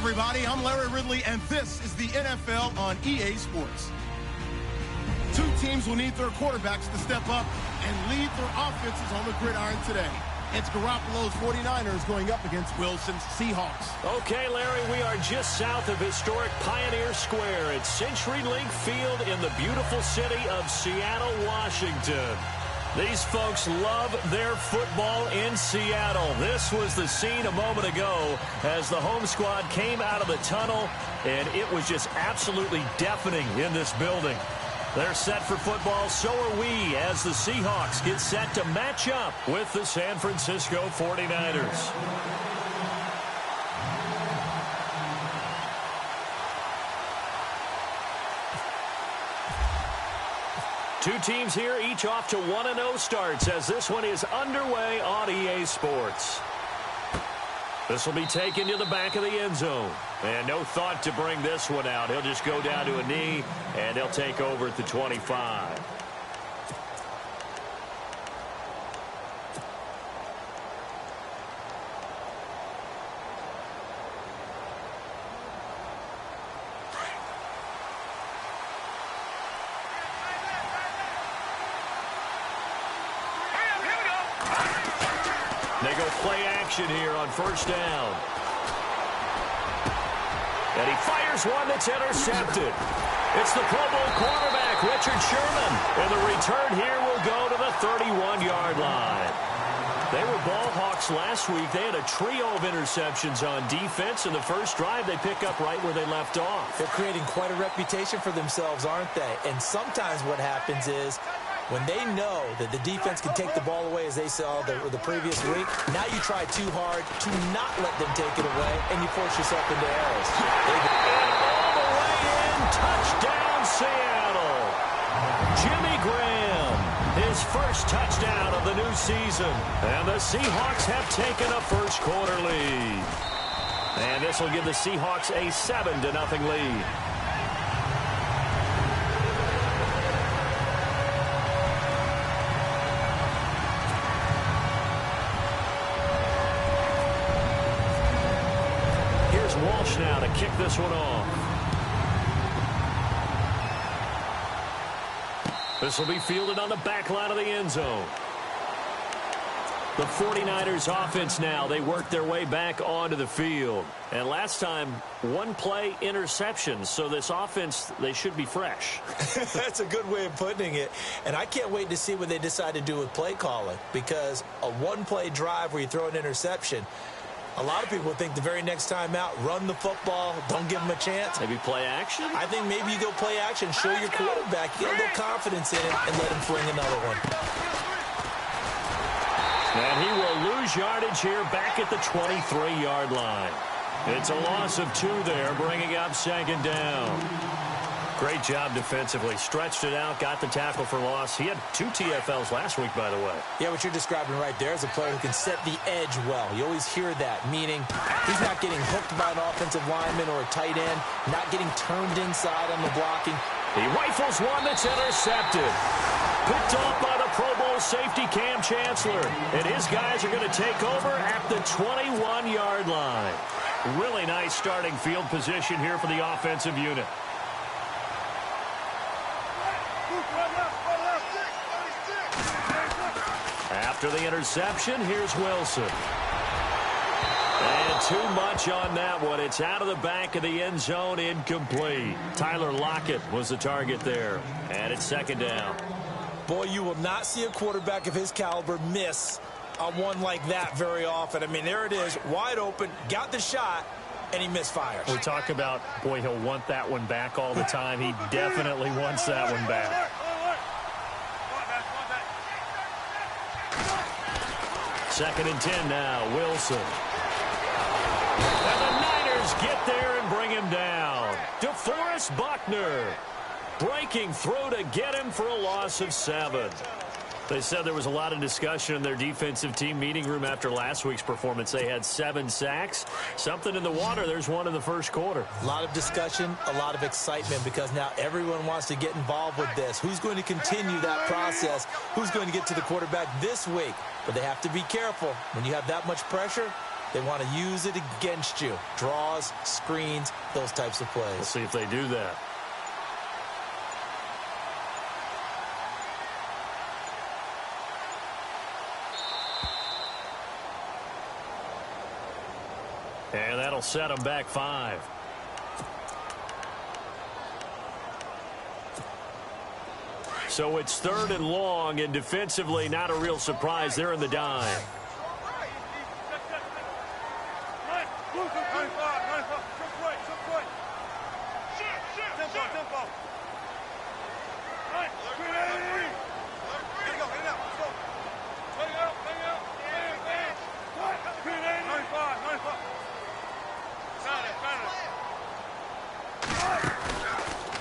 everybody, I'm Larry Ridley, and this is the NFL on EA Sports. Two teams will need their quarterbacks to step up and lead their offenses on the gridiron today. It's Garoppolo's 49ers going up against Wilson's Seahawks. Okay, Larry, we are just south of historic Pioneer Square at CenturyLink Field in the beautiful city of Seattle, Washington. These folks love their football in Seattle. This was the scene a moment ago as the home squad came out of the tunnel, and it was just absolutely deafening in this building. They're set for football, so are we, as the Seahawks get set to match up with the San Francisco 49ers. Two teams here, each off to 1-0 starts as this one is underway on EA Sports. This will be taken to the back of the end zone. And no thought to bring this one out. He'll just go down to a knee, and they'll take over at the 25. They go play action here on first down. And he fires one that's intercepted. It's the Pro Bowl quarterback, Richard Sherman. And the return here will go to the 31-yard line. They were ball hawks last week. They had a trio of interceptions on defense. In the first drive, they pick up right where they left off. They're creating quite a reputation for themselves, aren't they? And sometimes what happens is, when they know that the defense can take the ball away, as they saw the previous week, now you try too hard to not let them take it away, and you force yourself into errors. And all the way in, touchdown Seattle. Jimmy Graham, his first touchdown of the new season. And the Seahawks have taken a first-quarter lead. And this will give the Seahawks a 7-0 lead. Walsh now to kick this one off. This will be fielded on the back line of the end zone. The 49ers offense now, they work their way back onto the field. And last time, one play interception. So this offense, they should be fresh. That's a good way of putting it. And I can't wait to see what they decide to do with play calling. Because a one-play drive where you throw an interception, a lot of people think the very next time out, run the football, don't give them a chance. Maybe play action? I think maybe you go play action, show your quarterback, get a little confidence in it, and let him fling another one. And he will lose yardage here back at the 23-yard line. It's a loss of 2 there, bringing up second down. Great job defensively. Stretched it out, got the tackle for loss. He had 2 TFLs last week, by the way. Yeah, what you're describing right there is a player who can set the edge well. You always hear that, meaning he's not getting hooked by an offensive lineman or a tight end, not getting turned inside on the blocking. He rifles one that's intercepted. Picked off by the Pro Bowl safety Cam Chancellor. And his guys are going to take over at the 21-yard line. Really nice starting field position here for the offensive unit. After the interception, here's Wilson. And too much on that one. It's out of the back of the end zone, incomplete. Tyler Lockett was the target there. And it's second down. Boy, you will not see a quarterback of his caliber miss on one like that very often. I mean, there it is, wide open, got the shot, and he misfires. We talk about, boy, he'll want that one back all the time. He definitely wants that one back. Second and 10 now, Wilson. And the Niners get there and bring him down. DeForest Buckner breaking through to get him for a loss of 7. They said there was a lot of discussion in their defensive team meeting room after last week's performance. They had 7 sacks. Something in the water. There's one in the first quarter. A lot of discussion, a lot of excitement, because now everyone wants to get involved with this. Who's going to continue that process? Who's going to get to the quarterback this week? But they have to be careful. When you have that much pressure, They want to use it against you. Draws, screens, those types of plays. Let's see if they do that. And that'll set them back 5. So it's 3rd and long, and defensively, not a real surprise. They're in the dime.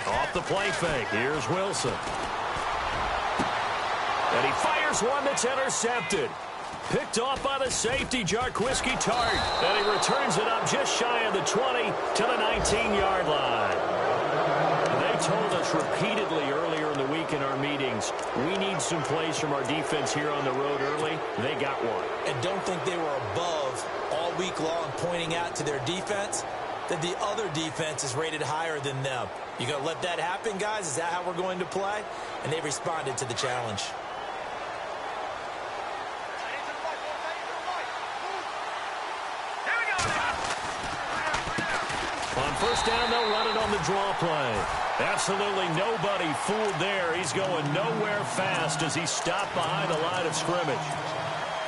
Off the play fake. Here's Wilson. And he fires one that's intercepted. Picked off by the safety, Jarquiski Tart. And he returns it up just shy of the 20 to the 19-yard line. They told us repeatedly earlier in the week in our meetings, we need some plays from our defense here on the road early. They got one. And don't think they were above all week long pointing out to their defense that the other defense is rated higher than them. You going to let that happen, guys? Is that how we're going to play? And they responded to the challenge. On first down, they'll run it on the draw play. Absolutely nobody fooled there. He's going nowhere fast as he stopped behind the line of scrimmage.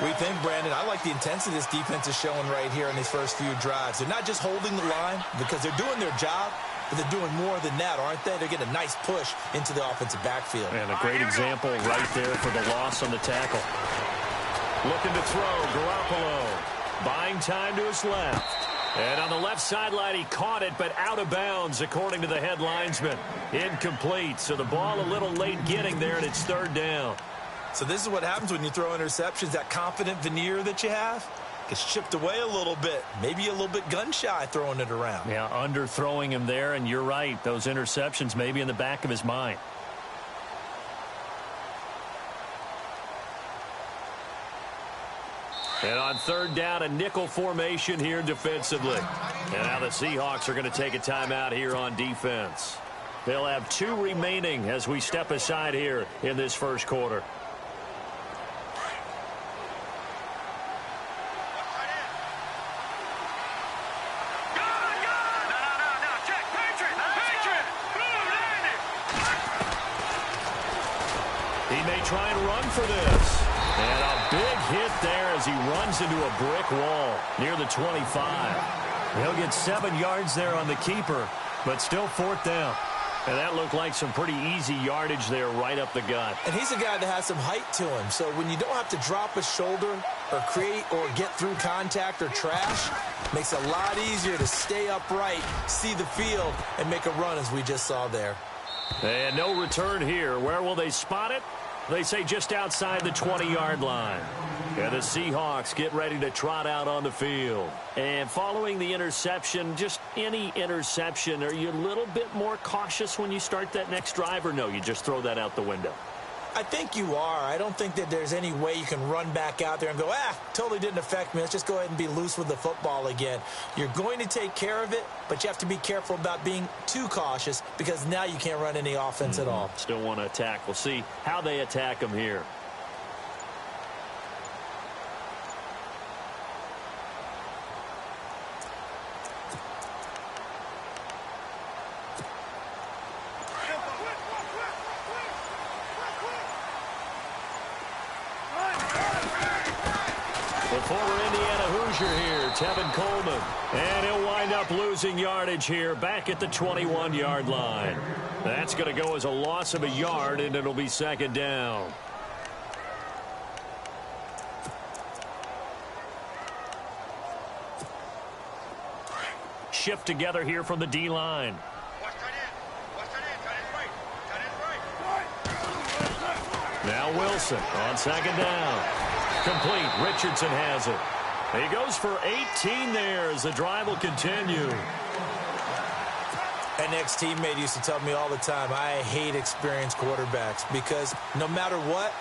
We think, Brandon, I like the intensity this defense is showing right here in these first few drives. They're not just holding the line because they're doing their job, but they're doing more than that, aren't they? They're getting a nice push into the offensive backfield. And a great example right there for the loss on the tackle. Looking to throw, Garoppolo. Buying time to his left. And on the left sideline, he caught it, but out of bounds, according to the head linesman. Incomplete, so the ball a little late getting there, and it's 3rd down. So this is what happens when you throw interceptions. That confident veneer that you have gets chipped away a little bit. Maybe a little bit gun-shy throwing it around. Yeah, underthrowing him there, and you're right. Those interceptions may be in the back of his mind. And on 3rd down, a nickel formation here defensively. And now the Seahawks are going to take a timeout here on defense. They'll have 2 remaining as we step aside here in this first quarter. He may try and run for this. And a big hit there as he runs into a brick wall near the 25. He'll get 7 yards there on the keeper, but still 4th down. And that looked like some pretty easy yardage there right up the gut. And he's a guy that has some height to him. So when you don't have to drop a shoulder or create or get through contact or trash, makes it a lot easier to stay upright, see the field, and make a run as we just saw there. And no return here. Where will they spot it? They say just outside the 20-yard line. And the Seahawks get ready to trot out on the field. And following the interception, just any interception, are you a little bit more cautious when you start that next drive, or no, you just throw that out the window? I think you are. I don't think that there's any way you can run back out there and go, totally didn't affect me. Let's just go ahead and be loose with the football again. You're going to take care of it, but you have to be careful about being too cautious because now you can't run any offense at all. Still want to attack. We'll see how they attack them here. The former Indiana Hoosier here, Tevin Coleman. And he'll wind up losing yardage here back at the 21-yard line. That's going to go as a loss of a yard, and it'll be 2nd down. Shift together here from the D-line. Now Wilson on 2nd down. Complete. Richardson has it. He goes for 18 there as the drive will continue. An ex-teammate used to tell me all the time, I hate experienced quarterbacks because no matter what,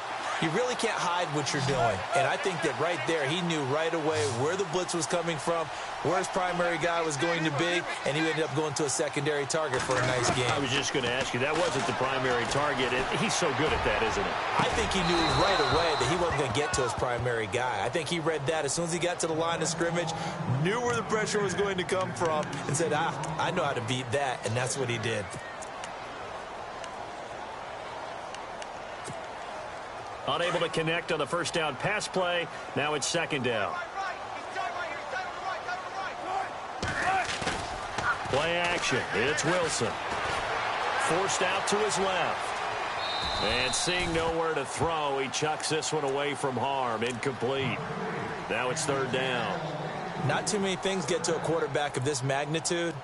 you really can't hide what you're doing. And I think that right there, he knew right away where the blitz was coming from, where his primary guy was going to be, and he ended up going to a secondary target for a nice game. I was just going to ask you, that wasn't the primary target, and he's so good at that, isn't he? I think he knew right away that he wasn't going to get to his primary guy. I think he read that as soon as he got to the line of scrimmage, knew where the pressure was going to come from, and said, I know how to beat that, and that's what he did. Unable to connect on the first down pass play. Now it's second down. Play action. It's Wilson. Forced out to his left. And seeing nowhere to throw, he chucks this one away from harm. Incomplete. Now it's third down. Not too many things get to a quarterback of this magnitude,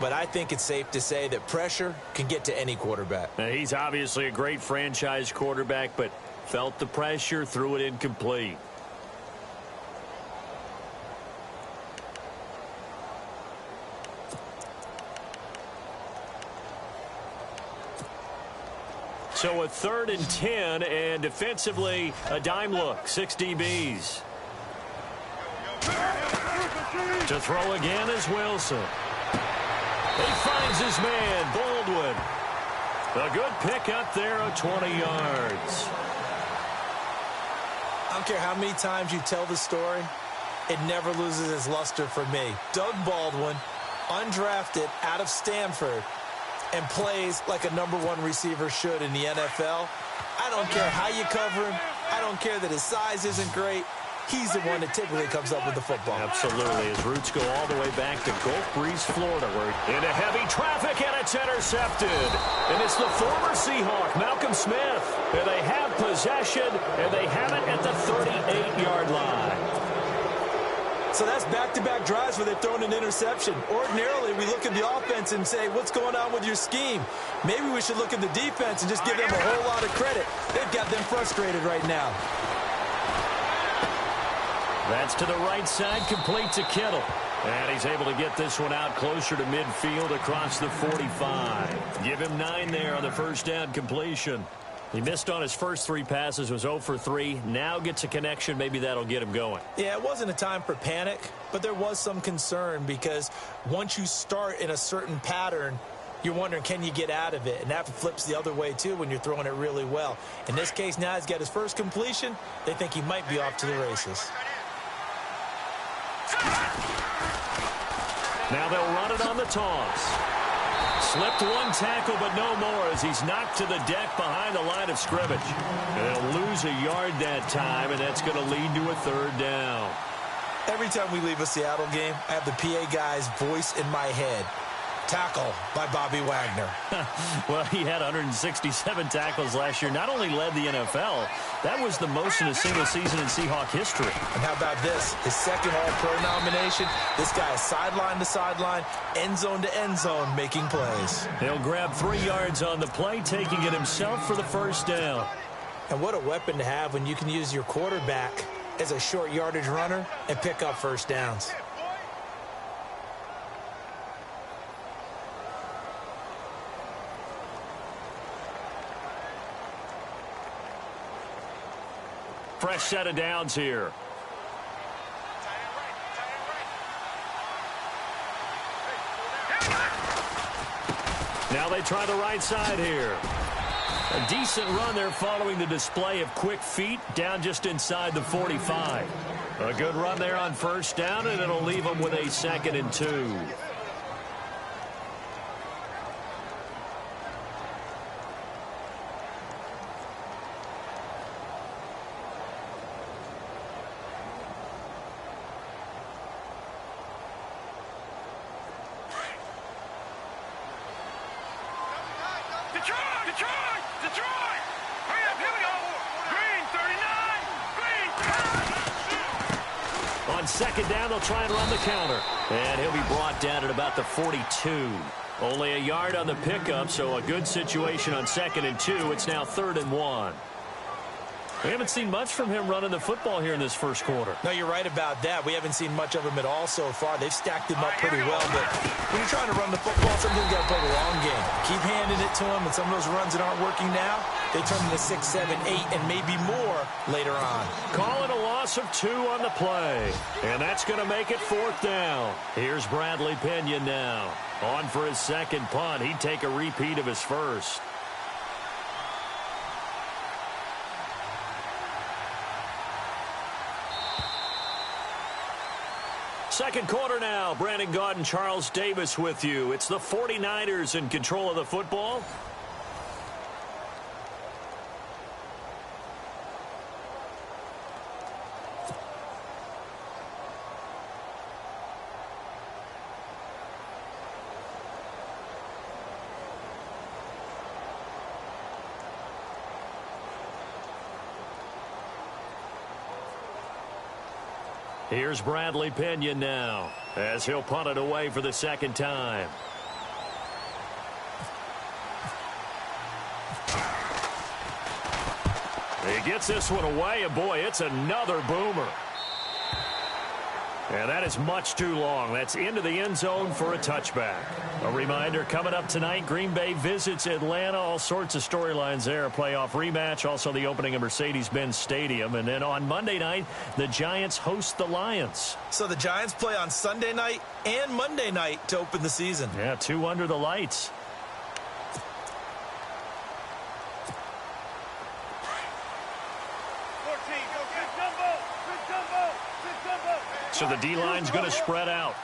but I think it's safe to say that pressure can get to any quarterback. Now, he's obviously a great franchise quarterback, but felt the pressure, threw it incomplete. So a 3rd and 10, and defensively, a dime look. 6 DBs. To throw again is Wilson. He finds his man, Baldwin. A good pick up there of 20 yards. I don't care how many times you tell the story, it never loses its luster for me. Doug Baldwin, undrafted out of Stanford, and plays like a #1 receiver should in the NFL. I don't care how you cover him. I don't care that his size isn't great. He's the one that typically comes up with the football. Absolutely. His roots go all the way back to Gulf Breeze, Florida, where into heavy traffic, and it's intercepted. And it's the former Seahawk, Malcolm Smith. And they have possession, and they have it at the 38-yard line. So that's back-to-back drives where they've thrown an interception. Ordinarily, we look at the offense and say, what's going on with your scheme? Maybe we should look at the defense and just give them a whole lot of credit. They've got them frustrated right now. That's to the right side, complete to Kittle. And he's able to get this one out closer to midfield across the 45. Give him 9 there on the first down completion. He missed on his first 3 passes, was 0 for 3. Now gets a connection. Maybe that'll get him going. Yeah, it wasn't a time for panic, but there was some concern because once you start in a certain pattern, you're wondering, can you get out of it? And that flips the other way, too, when you're throwing it really well. In this case, now he's got his first completion. They think he might be off to the races. Now they'll run it on the toss. Slipped 1 tackle, but no more as he's knocked to the deck behind the line of scrimmage. And they'll lose a yard that time, and that's going to lead to a 3rd down. Every time we leave a Seattle game, I have the PA guy's voice in my head. Tackle by Bobby Wagner. Well, he had 167 tackles last year. Not only led the NFL, that was the most in a single season in Seahawk history. And how about this? His second All-Pro nomination. This guy is sideline to sideline, end zone to end zone, making plays. He'll grab 3 yards on the play, taking it himself for the first down. And what a weapon to have when you can use your quarterback as a short yardage runner and pick up first downs. Fresh set of downs here. Now they try the right side here. A decent run there following the display of quick feet down just inside the 45. A good run there on first down, and it'll leave them with a 2nd and 2. Second down, they'll try and run the counter. And he'll be brought down at about the 42. Only a yard on the pickup, so a good situation on 2nd and 2. It's now 3rd and 1. We haven't seen much from him running the football here in this first quarter. No, you're right about that. We haven't seen much of him at all so far. They've stacked him up pretty well, but when you're trying to run the football, sometimes you got to play the long game. Keep handing it to him, and some of those runs that aren't working now, they turn into 6, 7, 8, and maybe more later on. Calling a loss of 2 on the play, and that's going to make it 4th down. Here's Bradley Pinion now. On for his second punt. He'd take a repeat of his first. Second quarter now. Brandon Gaudin and Charles Davis with you. It's the 49ers in control of the football. Here's Bradley Pinion now as he'll punt it away for the second time. He gets this one away, and boy, it's another boomer. And that is much too long. That's into the end zone for a touchback. A reminder, coming up tonight, Green Bay visits Atlanta. All sorts of storylines there. A playoff rematch, also the opening of Mercedes-Benz Stadium. And then on Monday night, the Giants host the Lions. So the Giants play on Sunday night and Monday night to open the season. Yeah, 2 under the lights. So the D-line's going to spread out.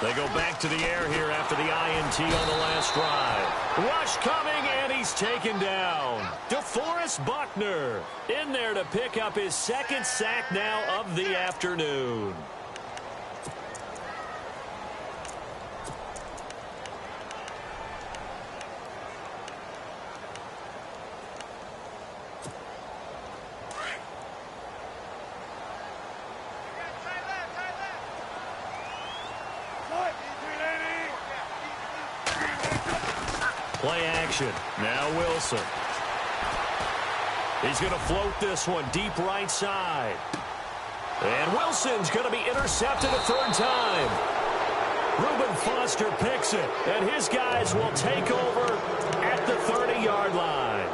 They go back to the air here after the INT on the last drive. Rush coming, and he's taken down. DeForest Buckner in there to pick up his second sack now of the afternoon. Play action. Now Wilson. He's going to float this one deep right side. And Wilson's going to be intercepted a 3rd time. Reuben Foster picks it, and his guys will take over at the 30-yard line.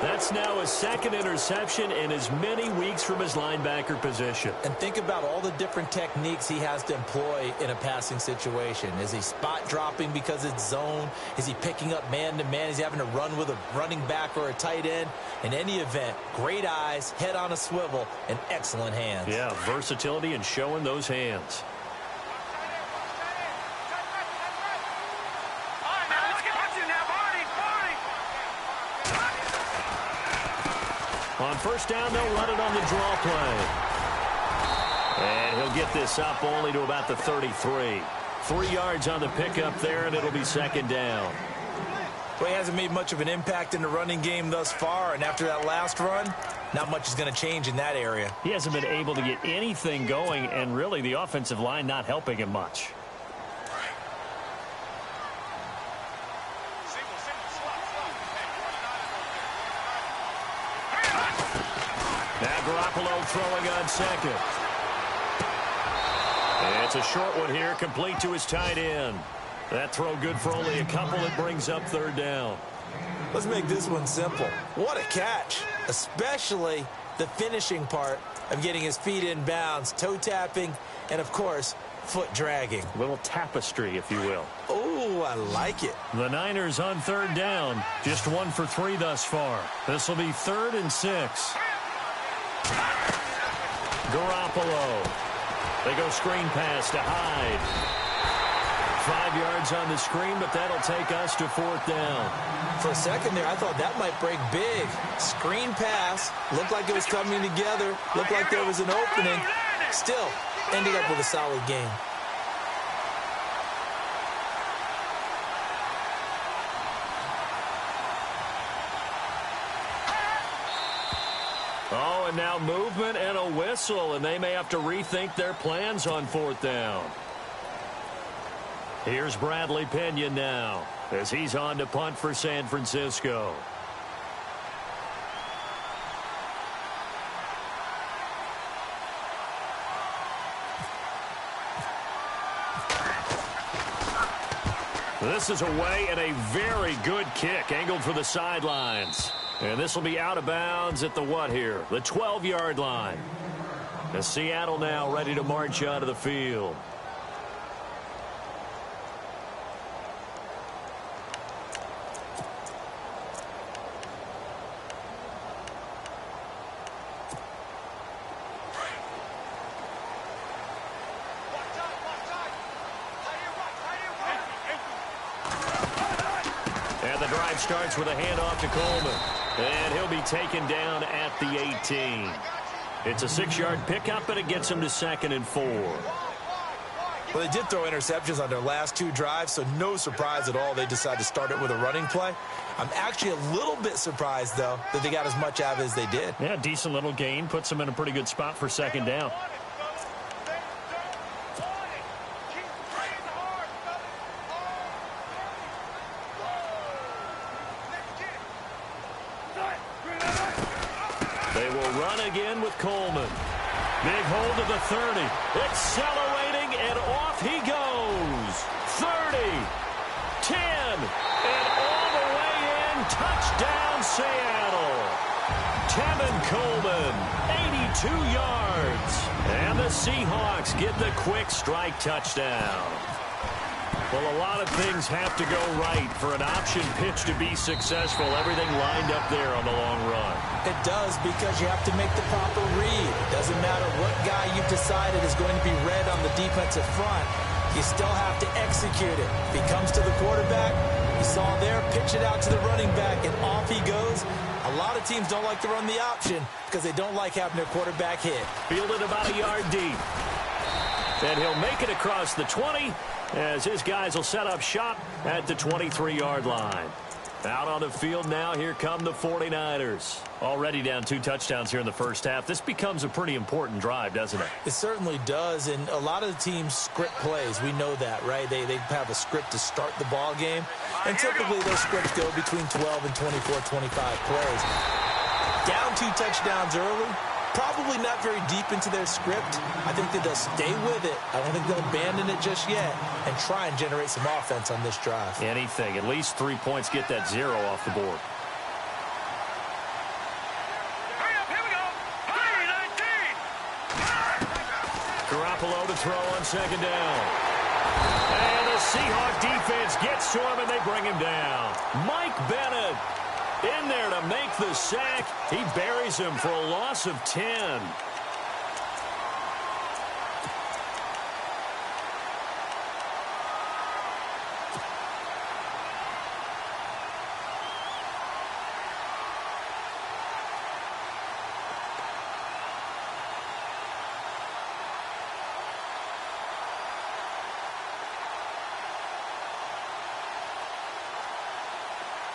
That's now his second interception in as many weeks from his linebacker position. And think about all the different techniques he has to employ in a passing situation. Is he spot dropping because it's zone? Is he picking up man-to-man? Is he having to run with a running back or a tight end? In any event, great eyes, head on a swivel, and excellent hands. Yeah, versatility and showing those hands. On first down, they'll run it on the draw play. And he'll get this up only to about the 33. 3 yards on the pickup there, and it'll be second down. Well, he hasn't made much of an impact in the running game thus far, and after that last run, not much is going to change in that area. He hasn't been able to get anything going, and really the offensive line not helping him much. Now Garoppolo throwing on second. And it's a short one here, complete to his tight end. That throw good for only a couple. It brings up 3rd down. Let's make this one simple. What a catch, especially the finishing part of getting his feet in bounds, toe tapping, and, of course, foot dragging. A little tapestry, if you will. Oh, I like it. The Niners on 3rd down, just 1 for 3 thus far. This will be 3rd and 6. Garoppolo. They go screen pass to Hyde. 5 yards on the screen, but that'll take us to 4th down. For a second there, I thought that might break big. Screen pass. Looked like it was coming together. Looked like there was an opening. Still, ended up with a solid game. Oh, and now movement and a whistle, and they may have to rethink their plans on 4th down. Here's Bradley Pinion now as he's on to punt for San Francisco. This is away and a very good kick angled for the sidelines. And this will be out of bounds at the what here? The 12-yard line. And Seattle now ready to march out of the field. Starts with a handoff to Coleman. And he'll be taken down at the 18. It's a 6-yard pickup, and it gets him to 2nd and 4. Well, they did throw interceptions on their last 2 drives, so no surprise at all they decided to start it with a running play. I'm actually a little bit surprised, though, that they got as much out of it as they did. Yeah, decent little gain. Puts them in a pretty good spot for 2nd down. Again with Coleman. Big hold of the 30. Accelerating, and off he goes. 30, 10, and all the way in. Touchdown, Seattle. Tevin Coleman, 82 yards. And the Seahawks get the quick strike touchdown. Well, a lot of things have to go right for an option pitch to be successful. Everything lined up there on the long run. It does, because you have to make the proper read. It doesn't matter what guy you've decided is going to be read on the defensive front. You still have to execute it. If he comes to the quarterback, you saw there, pitch it out to the running back, and off he goes. A lot of teams don't like to run the option because they don't like having their quarterback hit. Fielded about a yard deep. And he'll make it across the 20 as his guys will set up shop at the 23-yard line. Out on the field now, here come the 49ers. Already down 2 touchdowns here in the first half. This becomes a pretty important drive, doesn't it? It certainly does, and a lot of the teams script plays. We know that, right? They have a script to start the ball game, and typically those scripts go between 12 and 24, 25 plays. Down 2 touchdowns early. Probably not very deep into their script. I think that they'll stay with it. I don't think they'll abandon it just yet and try and generate some offense on this drive. Anything. At least 3 points. Get that 0 off the board. Hurry up, here we go. 3-19. Garoppolo to throw on 2nd down. And the Seahawk defense gets to him, and they bring him down. Mike Bennett in there to make the sack. He buries him for a loss of 10.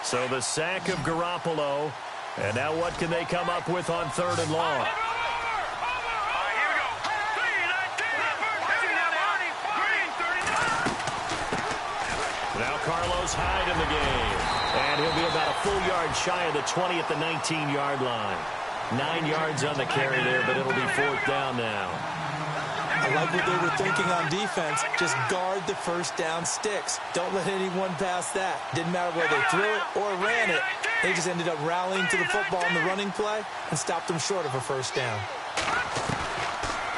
So the sack of Garoppolo. And now what can they come up with on 3rd and long? Now Carlos Hyde in the game. And he'll be about a full yard shy of the 20 at the 19-yard line. 9 yards on the carry there, but it'll be 4th down now. I like what they were thinking on defense. Just guard the first down sticks. Don't let anyone pass that. Didn't matter whether they threw it or ran it. They just ended up rallying to the football in the running play and stopped them short of a first down.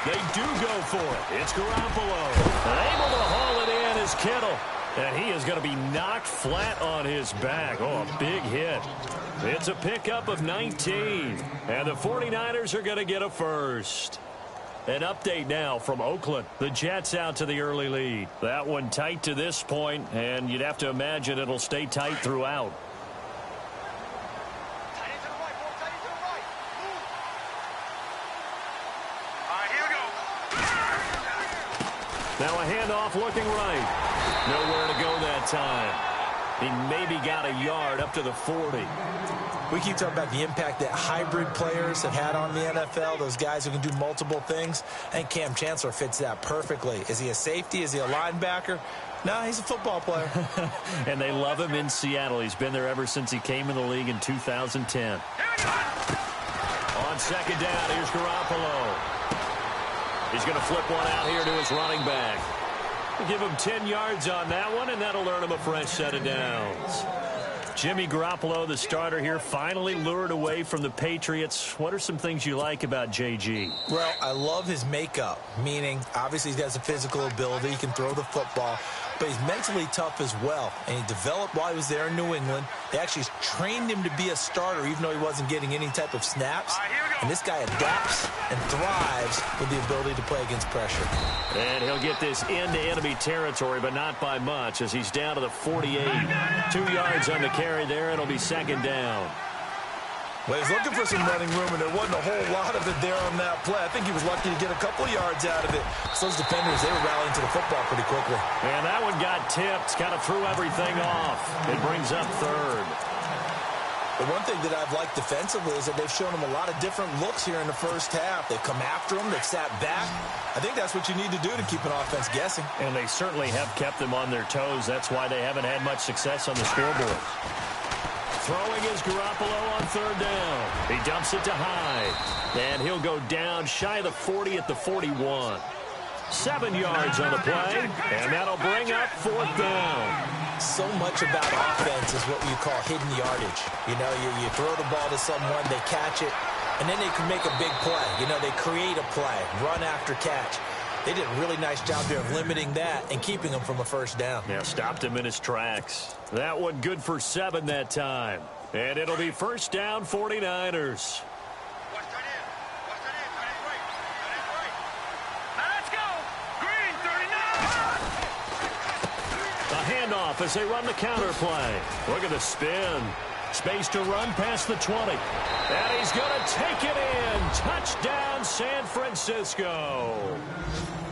They do go for it. It's Garoppolo. Able to haul it in is Kittle. And he is going to be knocked flat on his back. Oh, a big hit. It's a pickup of 19. And the 49ers are going to get a first. An update now from Oakland. The Jets out to the early lead. That one tight to this point, and you'd have to imagine it'll stay tight throughout. Now a handoff looking right. Nowhere to go that time. He maybe got a yard up to the 40. We keep talking about the impact that hybrid players have had on the NFL, those guys who can do multiple things. I think Cam Chancellor fits that perfectly. Is he a safety? Is he a linebacker? No, he's a football player. And they love him in Seattle. He's been there ever since he came in the league in 2010. On 2nd down, here's Garoppolo. He's going to flip one out here to his running back. We'll give him 10 yards on that one, and that'll earn him a fresh set of downs. Jimmy Garoppolo, the starter here, finally lured away from the Patriots. What are some things you like about JG? Well, I love his makeup, meaning obviously he has a physical ability. He can throw the football, but he's mentally tough as well. And he developed while he was there in New England. They actually trained him to be a starter even though he wasn't getting any type of snaps. And this guy adapts and thrives with the ability to play against pressure. And he'll get this into enemy territory, but not by much as he's down to the 48. 2 yards on the carry there. It'll be second down. Well, he's looking for some running room, and there wasn't a whole lot of it there on that play. I think he was lucky to get a couple of yards out of it. So those defenders, they were rallying to the football pretty quickly. And that one got tipped, kind of threw everything off. It brings up third. The one thing that I've liked defensively is that they've shown him a lot of different looks here in the first half. They've come after him. They've sat back. I think that's what you need to do to keep an offense guessing. And they certainly have kept them on their toes. That's why they haven't had much success on the scoreboard. Throwing is Garoppolo on third down. He dumps it to Hyde. And he'll go down shy of the 40 at the 41. 7 yards on the play. And that'll bring up fourth down. So much about offense is what you call hidden yardage. You know, you throw the ball to someone, they catch it, and then they can make a big play. You know, they create a play, run after catch. They did a really nice job there of limiting that and keeping him from a first down. Yeah, stopped him in his tracks. That one good for 7 that time. And it'll be first down 49ers. Handoff as they run the counter play. Look at the spin. Space to run past the 20. And he's going to take it in. Touchdown, San Francisco.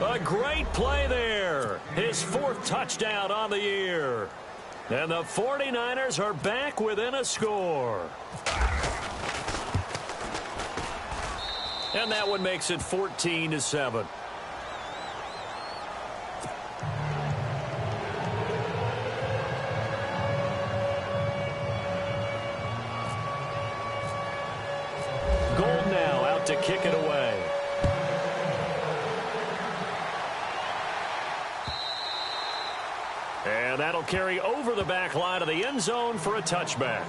A great play there. His 4th touchdown on the year. And the 49ers are back within a score. And that one makes it 14-7. To kick it away. And that'll carry over the back line of the end zone for a touchback.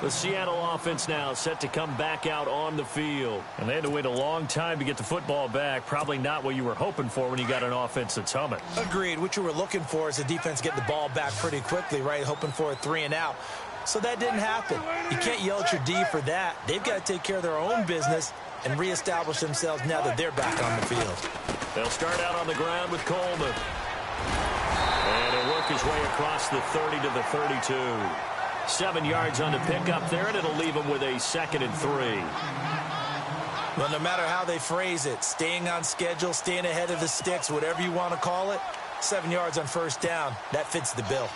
The Seattle offense now set to come back out on the field. And they had to wait a long time to get the football back. Probably not what you were hoping for when you got an offense that's humming. Agreed. What you were looking for is the defense getting the ball back pretty quickly, right? Hoping for a 3 and out. So that didn't happen. You can't yell at your D for that. They've got to take care of their own business and reestablish themselves now that they're back on the field. They'll start out on the ground with Coleman. And he'll work his way across the 30 to the 32. 7 yards on the pickup there, and it'll leave him with a 2nd and 3. Well, no matter how they phrase it, staying on schedule, staying ahead of the sticks, whatever you want to call it, 7 yards on first down, that fits the bill.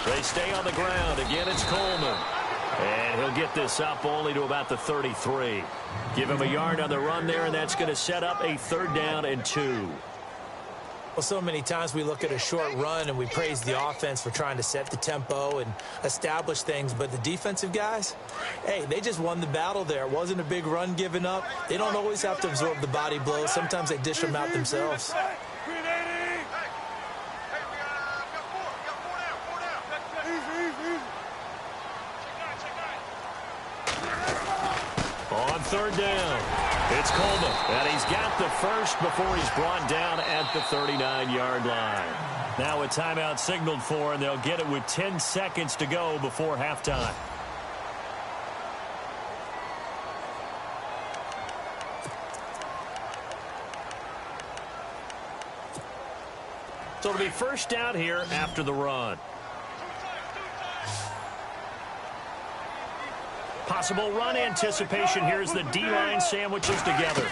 They stay on the ground. Again, it's Coleman. And he'll get this up only to about the 33. Give him a yard on the run there, and that's going to set up a 3rd down and 2. Well, so many times we look at a short run and we praise the offense for trying to set the tempo and establish things, but the defensive guys, hey, they just won the battle there. It wasn't a big run given up. They don't always have to absorb the body blows. Sometimes they dish them out themselves. On 3rd down, it's Coleman, and he's got the first before he's brought down at the 39-yard line. Now a timeout signaled for, and they'll get it with 10 seconds to go before halftime. So it'll be first down here after the run. Possible run anticipation here as the D-line sandwiches together.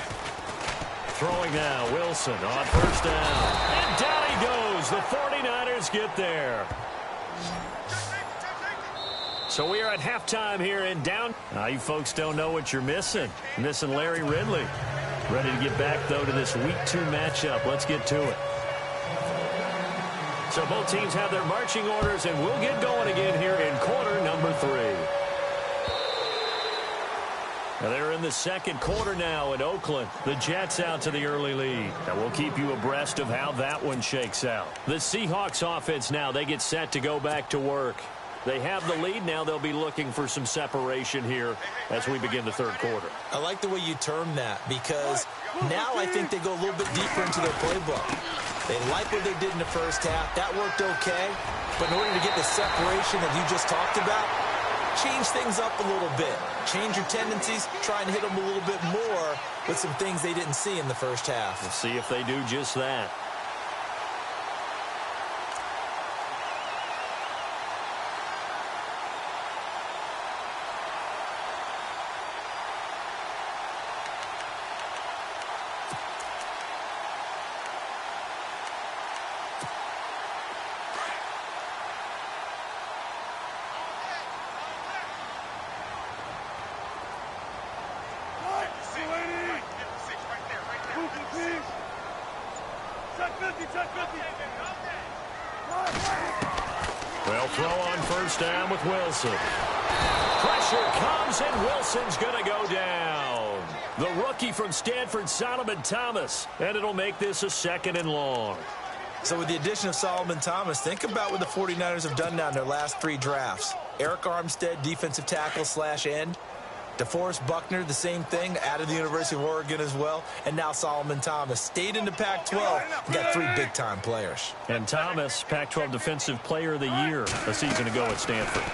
Throwing now, Wilson on first down. And down he goes. The 49ers get there. So we are at halftime here in down. Now you folks don't know what you're missing. Missing Larry Ridley. Ready to get back, though, to this Week 2 matchup. Let's get to it. So both teams have their marching orders, and we'll get going again here in quarter number 3. Now they're in the second quarter now in Oakland. The Jets out to the early lead. And we'll keep you abreast of how that one shakes out. The Seahawks offense now, they get set to go back to work. They have the lead now. They'll be looking for some separation here as we begin the third quarter. I like the way you term that because now I think they go a little bit deeper into their playbook. They like what they did in the first half. That worked okay. But in order to get the separation that you just talked about, change things up a little bit. Change your tendencies. Try and hit them a little bit more with some things they didn't see in the first half. We'll see if they do just that. Well, throw on first down with Wilson. Pressure comes, and Wilson's going to go down. The rookie from Stanford, Solomon Thomas. And it'll make this a 2nd and long. So with the addition of Solomon Thomas, think about what the 49ers have done now in their last 3 drafts. Eric Armstead, defensive tackle / end. DeForest Buckner, the same thing, out of the University of Oregon as well. And now Solomon Thomas stayed in the Pac-12 and got 3 big-time players. And Thomas, Pac-12 Defensive Player of the Year a season ago at Stanford.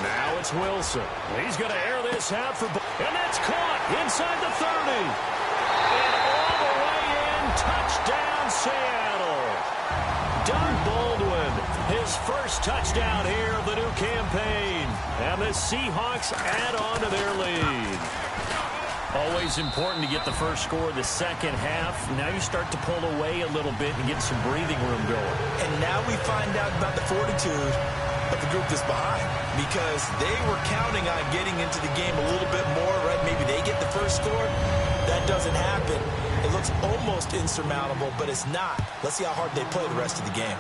Now it's Wilson. He's going to air this out for... And that's caught inside the 30. And all the way in, touchdown Seattle. Doug Baldwin, his first touchdown here of the new campaign. And the Seahawks add on to their lead. Always important to get the first score of the second half. Now you start to pull away a little bit and get some breathing room going. And now we find out about the fortitude of the group that's behind, because they were counting on getting into the game a little bit more, right? Maybe they get the first score. That doesn't happen. It looks almost insurmountable, but it's not. Let's see how hard they play the rest of the game.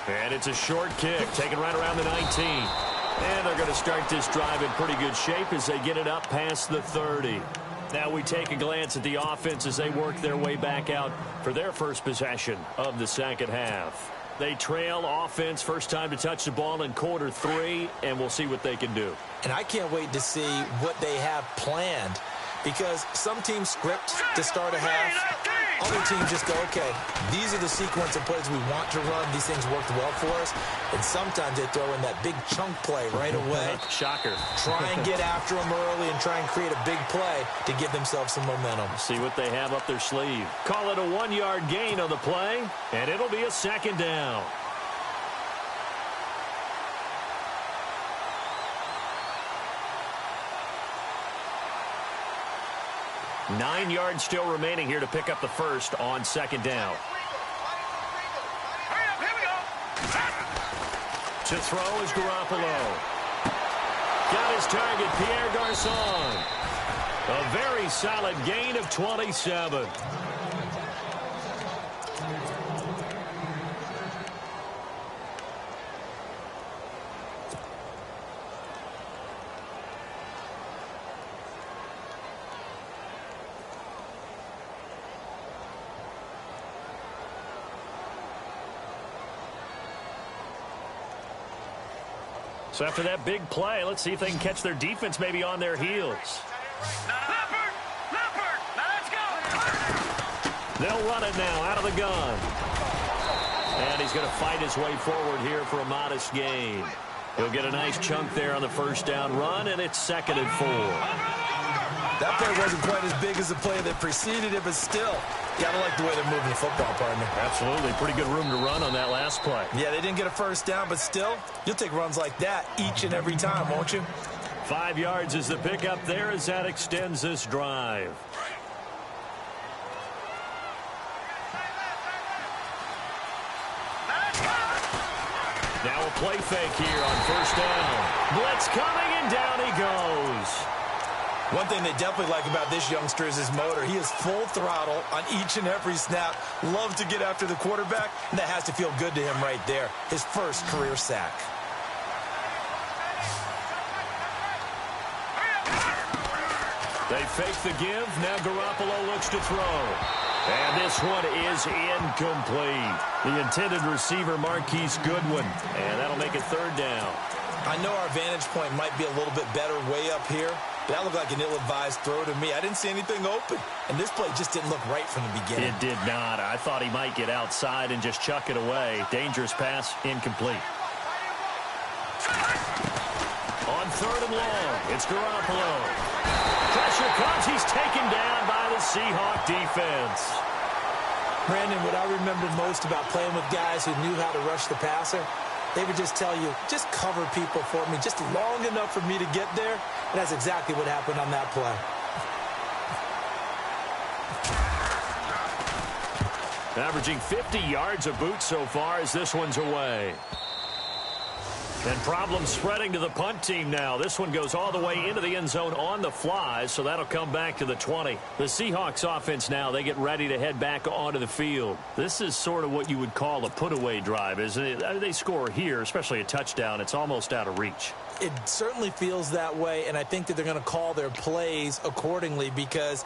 And it's a short kick, taken right around the 19. And they're going to start this drive in pretty good shape as they get it up past the 30. Now we take a glance at the offense as they work their way back out for their first possession of the second half. They trail offense, first time to touch the ball in quarter 3, and we'll see what they can do. And I can't wait to see what they have planned, because some teams script to start a half. Other teams just go, okay, these are the sequence of plays we want to run. These things worked well for us. And sometimes they throw in that big chunk play right away. Shocker. Try and get after them early and try and create a big play to give themselves some momentum. See what they have up their sleeve. Call it a 1-yard gain on the play, and it'll be a 2nd down. Nine yards still remaining here to pick up the first on 2nd down. Hurry up, here we go. To throw is Garoppolo. Got his target, Pierre Garçon. A very solid gain of 27. So after that big play, let's see if they can catch their defense maybe on their heels. Leopard! Leopard! Now let's go! They'll run it now out of the gun. And he's going to fight his way forward here for a modest gain. He'll get a nice chunk there on the first down run, and it's 2nd and 4. That play wasn't quite as big as the play that preceded it, but still, gotta like the way they're moving the football, partner. Absolutely. Pretty good room to run on that last play. Yeah, they didn't get a first down, but still, you'll take runs like that each and every time, won't you? 5 yards is the pickup there as that extends this drive. Now a play fake here on first down. Blitz coming, and down he goes. One thing they definitely like about this youngster is his motor. He is full throttle on each and every snap. Loves to get after the quarterback, and that has to feel good to him right there. His first career sack. They fake the give. Now Garoppolo looks to throw. And this one is incomplete. The intended receiver, Marquise Goodwin. And that'll make it third down. I know our vantage point might be a little bit better way up here, but that looked like an ill-advised throw to me. I didn't see anything open, and this play just didn't look right from the beginning. It did not. I thought he might get outside and just chuck it away. Dangerous pass, incomplete. On third and long, it's Garoppolo. Pressure comes. He's taken down by the Seahawk defense. Brandon, what I remember most about playing with guys who knew how to rush the passer, they would just tell you, just cover people for me, just long enough for me to get there. And that's exactly what happened on that play. Averaging 50 yards a boot so far as this one's away. And problems spreading to the punt team now. This one goes all the way into the end zone on the fly, so that'll come back to the 20. The Seahawks offense now, they get ready to head back onto the field. This is sort of what you would call a put-away drive, isn't it? They score here, especially a touchdown. It's almost out of reach. It certainly feels that way, and I think that they're going to call their plays accordingly, because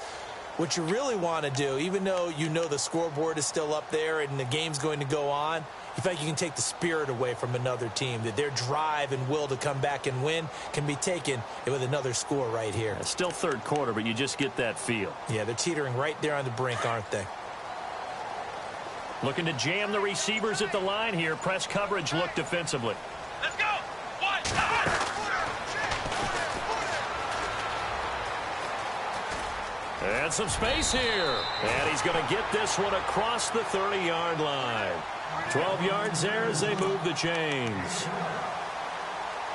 what you really want to do, even though you know the scoreboard is still up there and the game's going to go on, you feel like you can take the spirit away from another team, that their drive and will to come back and win can be taken with another score right here. It's still third quarter, but you just get that feel. Yeah, they're teetering right there on the brink, aren't they? Looking to jam the receivers at the line here. Press coverage look defensively. Let's go. And some space here. And he's going to get this one across the 30-yard line. 12 yards there as they move the chains.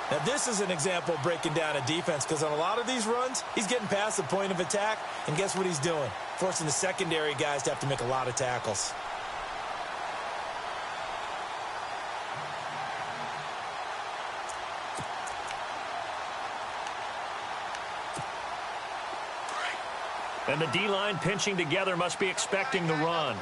Now, this is an example of breaking down a defense, because on a lot of these runs, he's getting past the point of attack, and guess what he's doing? Forcing the secondary guys to have to make a lot of tackles. And the D-line pinching together, must be expecting the run.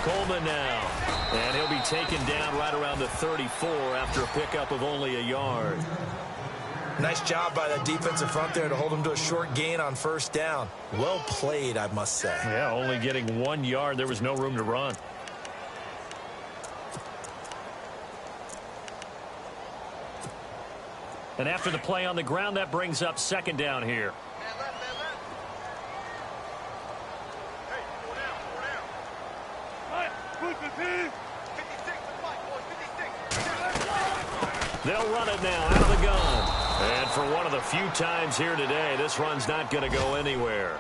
Coleman now. And he'll be taken down right around the 34 after a pickup of only a yard. Nice job by that defensive front there to hold him to a short gain on first down. Well played, I must say. Yeah, only getting 1 yard. There was no room to run. And after the play on the ground, that brings up second down here. They'll run it now out of the gun. And for one of the few times here today, this run's not going to go anywhere.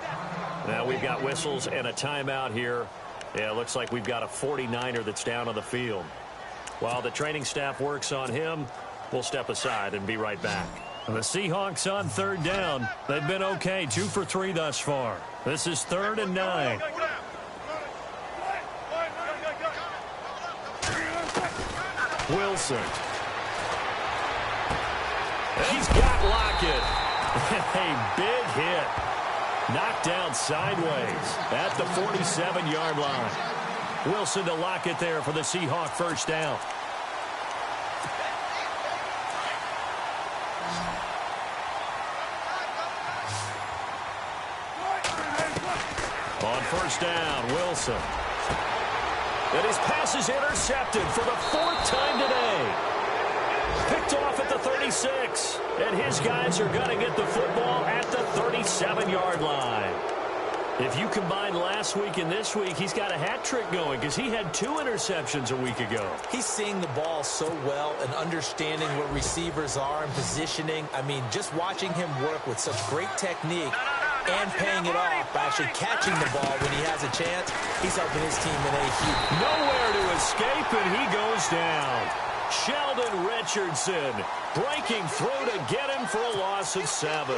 Now we've got whistles and a timeout here. Yeah, it looks like we've got a 49er that's down on the field. While the training staff works on him, we'll step aside and be right back. The Seahawks on third down. They've been okay, 2 for 3 thus far. This is 3rd and 9. Wilson. He's got Lockett. A big hit. Knocked down sideways at the 47-yard line. Wilson to Lockett there for the Seahawk first down. On first down, Wilson. And his pass is intercepted for the 4th time today. Picked off at the 36. And his guys are going to get the football at the 37-yard line. If you combine last week and this week, he's got a hat trick going, because he had 2 interceptions a week ago. He's seeing the ball so well and understanding where receivers are and positioning. I mean, just watching him work with such great technique and paying it off by actually catching the ball when he has a chance, he's helping his team in a huge. Nowhere to escape, and he goes down. Sheldon Richardson breaking through to get him for a loss of 7.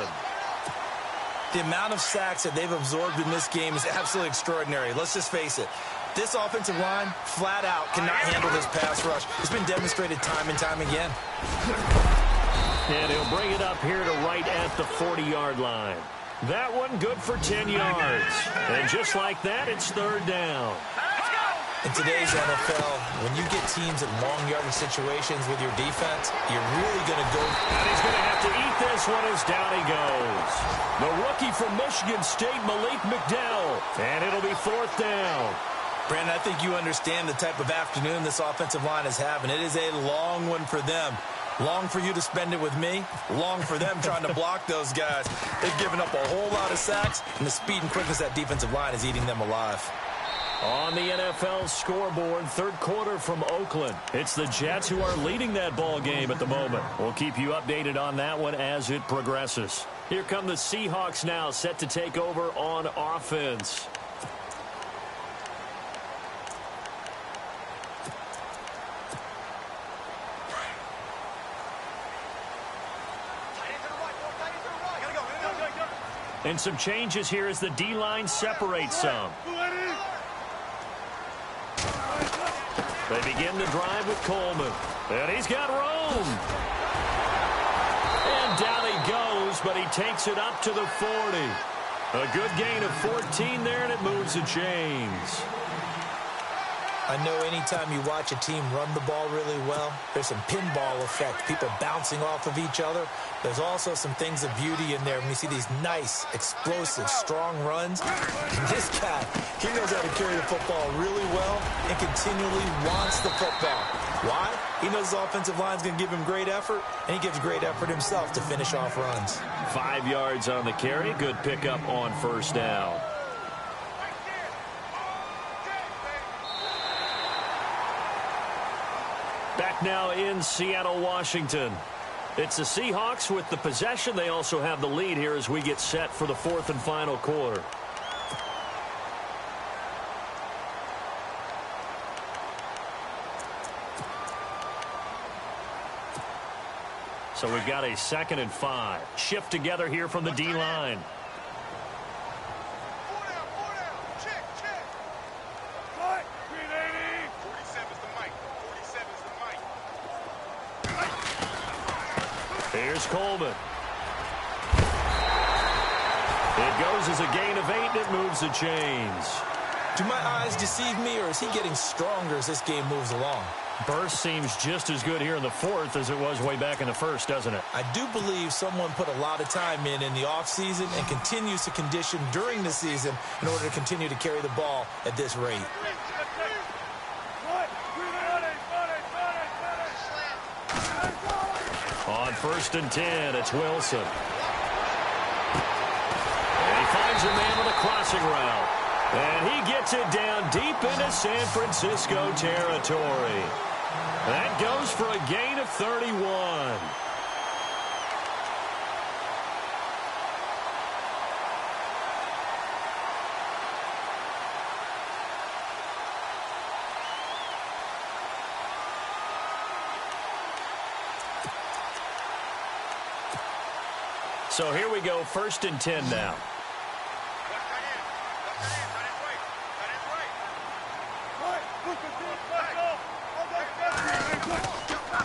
The amount of sacks that they've absorbed in this game is absolutely extraordinary. Let's just face it. This offensive line, flat out, cannot handle this pass rush. It's been demonstrated time and time again. And he'll bring it up here to right at the 40-yard line. That one good for 10 yards. And just like that, it's third down. In today's NFL, when you get teams in long yardage situations with your defense, you're really going to go. And he's going to have to eat this one as down he goes. The rookie from Michigan State, Malik McDowell. And it'll be fourth down. Brandon, I think you understand the type of afternoon this offensive line is having. It is a long one for them. Long for you to spend it with me. Long for them trying to block those guys. They've given up a whole lot of sacks, and the speed and quickness of that defensive line is eating them alive. On the NFL scoreboard, third quarter from Oakland. It's the Jets who are leading that ball game at the moment. We'll keep you updated on that one as it progresses. Here come the Seahawks now, set to take over on offense. And some changes here as the D-line separates some. They begin the drive with Coleman. And he's got room. And down he goes, but he takes it up to the 40. A good gain of 14 there, and it moves the chains. I know anytime you watch a team run the ball really well, there's some pinball effect, people bouncing off of each other. There's also some things of beauty in there when you see these nice, explosive, strong runs. And this guy, he knows how to carry the football really well and continually wants the football. Why? He knows his offensive line's going to give him great effort, and he gives great effort himself to finish off runs. 5 yards on the carry. Good pickup on first down. Back now in Seattle, Washington. It's the Seahawks with the possession. They also have the lead here as we get set for the fourth and final quarter. So we've got a 2nd and 5. Shift together here from the D-line. Here's Coleman. It goes as a gain of 8, and it moves the chains. Do my eyes deceive me, or is he getting stronger as this game moves along? Burst seems just as good here in the fourth as it was way back in the first, doesn't it? I do believe someone put a lot of time in the offseason and continues to condition during the season in order to continue to carry the ball at this rate. On 1st and 10, it's Wilson. And he finds a man with a crossing route. And he gets it down deep into San Francisco territory. That goes for a gain of 31. So here we go, 1st and 10 now.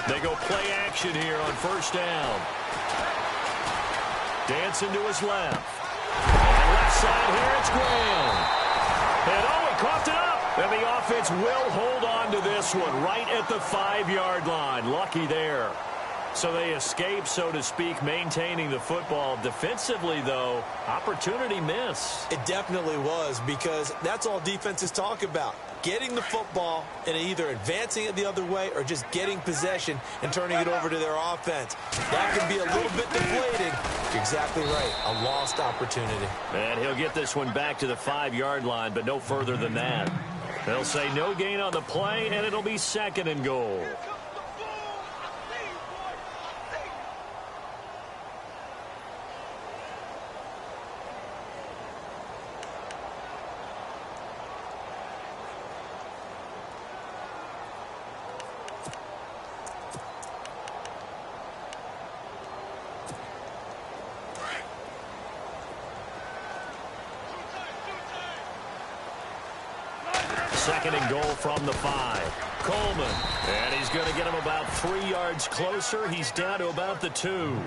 They go play action here on 1st down. Dancing to his left. And left side here, it's Graham. And he coughed it up. And the offense will hold on to this one right at the 5-yard line. Lucky there. So they escape, so to speak, maintaining the football. Defensively, though, opportunity miss. It definitely was, because that's all defenses talk about. Getting the football and either advancing it the other way or just getting possession and turning it over to their offense. That can be a little bit deflating. You're exactly right. A lost opportunity. And he'll get this one back to the 5-yard line, but no further than that. They'll say no gain on the play, and it'll be 2nd and goal. second and goal from the 5. Coleman, and he's going to get him about 3 yards closer. He's down to about the 2.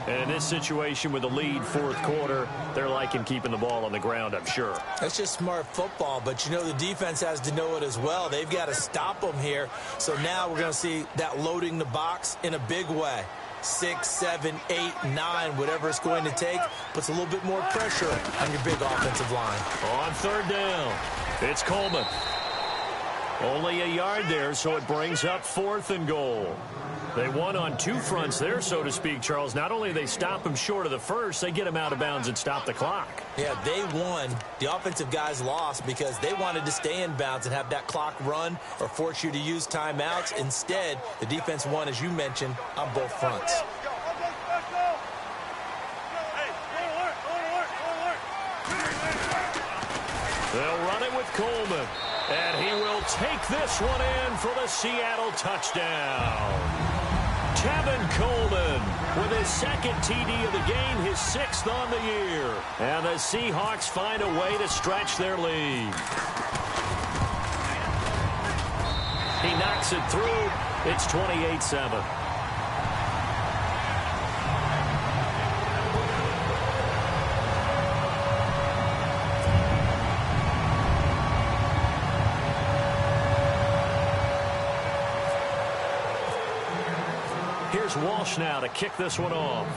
And in this situation with the lead fourth quarter, they're liking keeping the ball on the ground, I'm sure. That's just smart football, but you know the defense has to know it as well. They've got to stop them here. So now we're going to see that loading the box in a big way. 6, 7, 8, 9, whatever it's going to take, puts a little bit more pressure on your big offensive line. On third down, it's Coleman. Only a yard there, so it brings up 4th and goal. They won on 2 fronts there, so to speak, Charles. Not only do they stop him short of the first, they get him out of bounds and stop the clock. Yeah, they won. The offensive guys lost because they wanted to stay in bounds and have that clock run or force you to use timeouts. Instead, the defense won, as you mentioned, on both fronts. They'll run it with Coleman. And he will take this one in for the Seattle touchdown. Tevin Coleman with his second TD of the game, his 6th on the year. And the Seahawks find a way to stretch their lead. He knocks it through. It's 28-7. Here's Walsh now to kick this one off.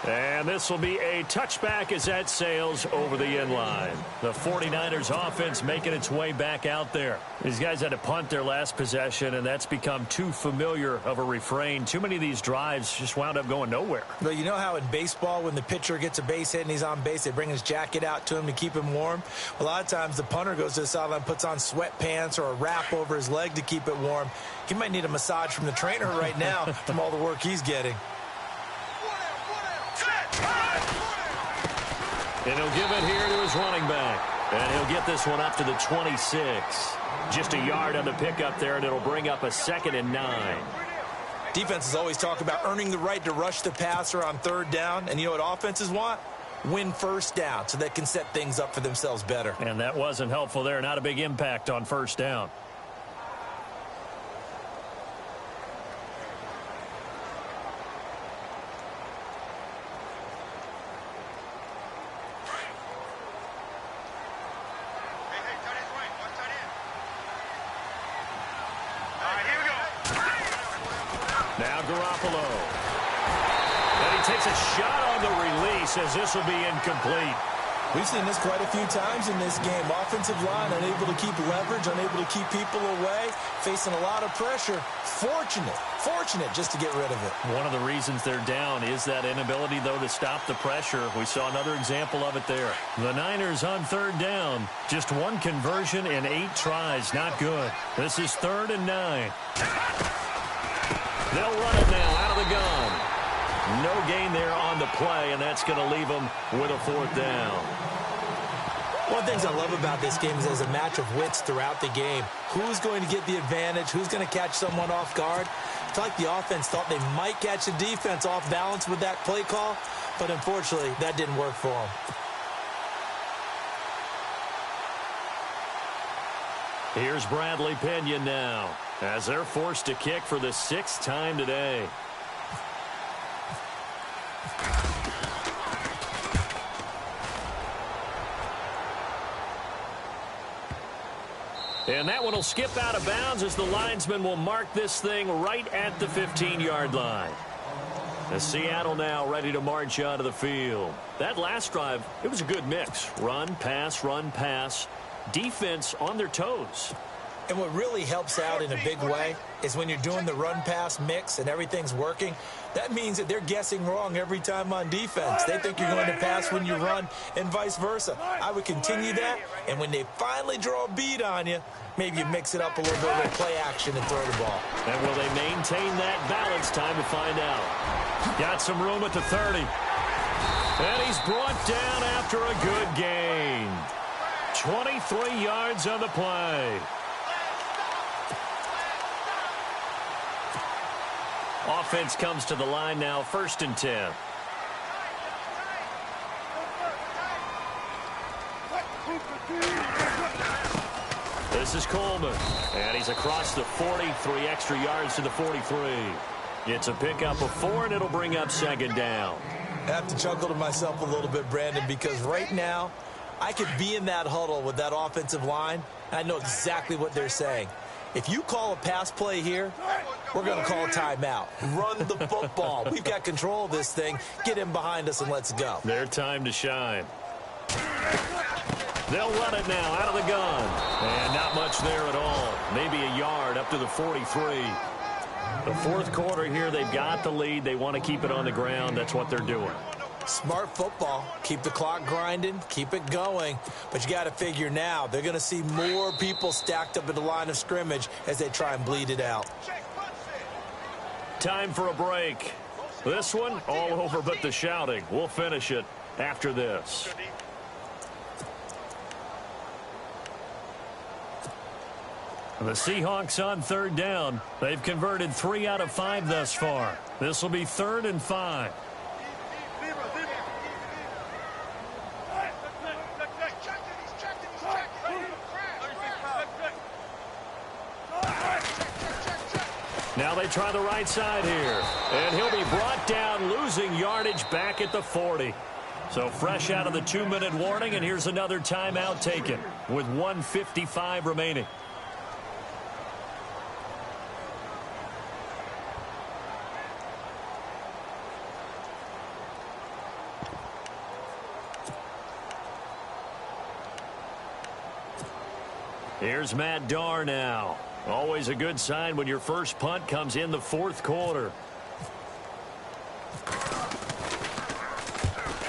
And this will be a touchback as that sails over the end line. The 49ers offense making its way back out there. These guys had to punt their last possession, and that's become too familiar of a refrain. Too many of these drives just wound up going nowhere. But you know how in baseball, when the pitcher gets a base hit and he's on base, they bring his jacket out to him to keep him warm? A lot of times the punter goes to the sideline, puts on sweatpants or a wrap over his leg to keep it warm. He might need a massage from the trainer right now from all the work he's getting. And he'll give it here to his running back. And he'll get this one up to the 26. Just a yard on the pickup there, and it'll bring up a 2nd and 9. Defenses always talk about earning the right to rush the passer on third down. And you know what offenses want? Win first down so they can set things up for themselves better. And that wasn't helpful there. Not a big impact on first down. Says this will be incomplete. We've seen this quite a few times in this game. Offensive line unable to keep leverage, unable to keep people away, facing a lot of pressure. Fortunate just to get rid of it. One of the reasons they're down is that inability, though, to stop the pressure. We saw another example of it there. The Niners on third down. Just 1 conversion in 8 tries. Not good. This is 3rd and 9. They'll run it now out of the gun. No gain there on the play, and that's going to leave them with a 4th down. One of the things I love about this game is there's a match of wits throughout the game. Who's going to get the advantage? Who's going to catch someone off guard? I feel like the offense thought they might catch the defense off balance with that play call, but unfortunately, that didn't work for them. Here's Bradley Pinion now, as they're forced to kick for the 6th time today. And that one will skip out of bounds as the linesman will mark this thing right at the 15-yard line. As Seattle now ready to march out of the field. That last drive, it was a good mix. Run, pass, defense on their toes. And what really helps out in a big way is when you're doing the run-pass mix and everything's working, that means that they're guessing wrong every time on defense. They think you're going to pass when you run and vice versa. I would continue that, and when they finally draw a beat on you, maybe you mix it up a little bit with play action and throw the ball. And will they maintain that balance? Time to find out. Got some room at the 30. And he's brought down after a good gain. 23 yards on the play. Offense comes to the line now, 1st and 10. This is Coleman, and he's across the 40, 3 extra yards to the 43. It's a pickup of 4, and it'll bring up second down. I have to chuckle to myself a little bit, Brandon, because right now I could be in that huddle with that offensive line, and I know exactly what they're saying. If you call a pass play here, we're going to call a timeout. Run the football. We've got control of this thing. Get him behind us and let's go. Their time to shine. They'll run it now out of the gun. And not much there at all. Maybe a yard up to the 43. The fourth quarter here, they've got the lead. They want to keep it on the ground. That's what they're doing. Smart football. Keep the clock grinding. Keep it going. But you got to figure now they're going to see more people stacked up at the line of scrimmage as they try and bleed it out. Time for a break. This one all over but the shouting. We'll finish it after this. The Seahawks on third down. They've converted 3 out of 5 thus far. This will be 3rd and 5. Now they try the right side here. And he'll be brought down, losing yardage back at the 40. So fresh out of the 2-minute warning, and here's another timeout taken with 1:55 remaining. Here's Matt Darr now. Always a good sign when your first punt comes in the fourth quarter.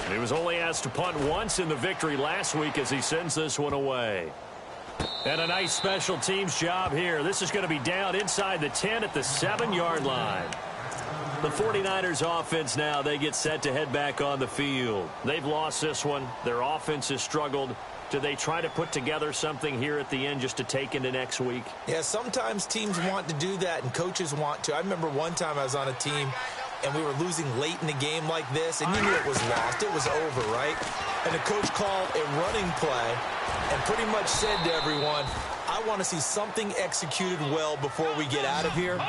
He was only asked to punt once in the victory last week as he sends this one away. And a nice special teams job here. This is going to be down inside the 10 at the 7-yard line. The 49ers offense now, they get set to head back on the field. They've lost this one. Their offense has struggled. Do they try to put together something here at the end just to take into next week? Yeah, sometimes teams want to do that and coaches want to. I remember one time I was on a team and we were losing late in the game like this, and you knew it was lost. It was over, right? And the coach called a running play and pretty much said to everyone, I want to see something executed well before we get out of here.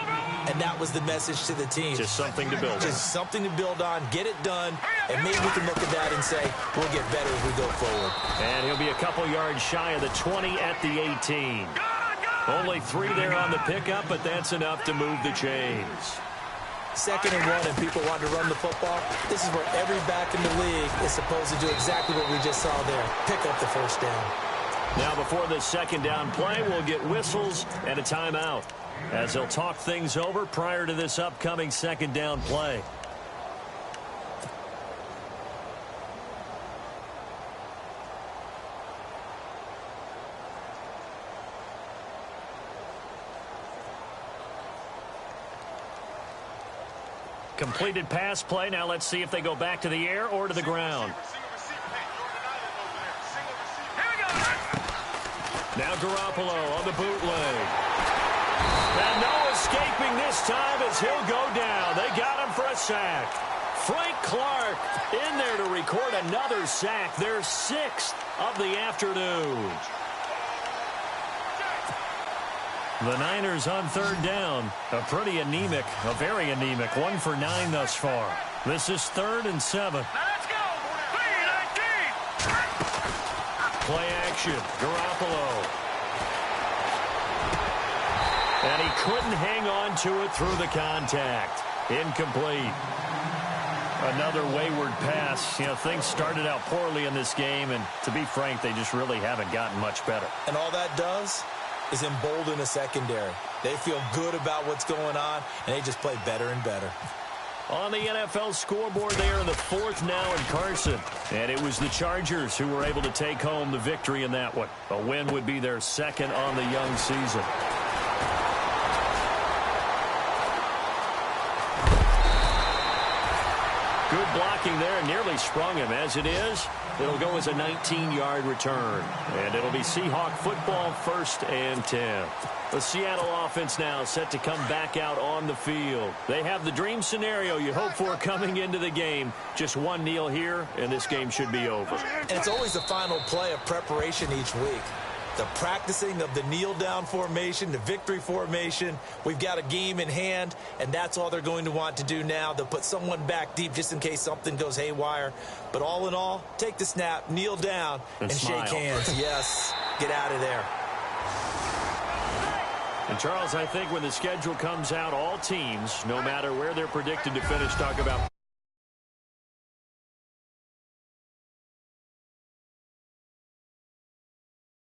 And that was the message to the team. Just something to build on. Just something to build on, get it done, and maybe we can look at that and say, we'll get better as we go forward. And he'll be a couple yards shy of the 20 at the 18. Only 3 there on the pickup, but that's enough to move the chains. 2nd and 1, and people want to run the football. This is where every back in the league is supposed to do exactly what we just saw there. Pick up the first down. Now before the second down play, we'll get whistles and a timeout as they'll talk things over prior to this upcoming second down play. Completed pass play. Now let's see if they go back to the air or to the ground. Now Garoppolo on the bootleg. And no escaping this time as he'll go down. They got him for a sack. Frank Clark in there to record another sack. Their 6th of the afternoon. The Niners on third down. A pretty anemic, a very anemic 1 for 9 thus far. This is 3rd and 7. Let's go! Play action. Garoppolo. And he couldn't hang on to it through the contact. Incomplete. Another wayward pass. You know, things started out poorly in this game, and to be frank, they just really haven't gotten much better. And all that does is embolden a secondary. They feel good about what's going on, and they just play better and better. On the NFL scoreboard, they are in the 4th now in Carson. And it was the Chargers who were able to take home the victory in that one. A win would be their 2nd on the young season. Good blocking there, nearly sprung him. As it is, it'll go as a 19-yard return. And it'll be Seahawk football, 1st and 10. The Seattle offense now set to come back out on the field. They have the dream scenario you hope for coming into the game. Just one kneel here, and this game should be over. And it's always the final play of preparation each week. The practicing of the kneel-down formation, the victory formation. We've got a game in hand, and that's all they're going to want to do now. They'll put someone back deep just in case something goes haywire. But all in all, take the snap, kneel down, and shake hands. Yes, get out of there. And, Charles, I think when the schedule comes out, all teams, no matter where they're predicted to finish, talk about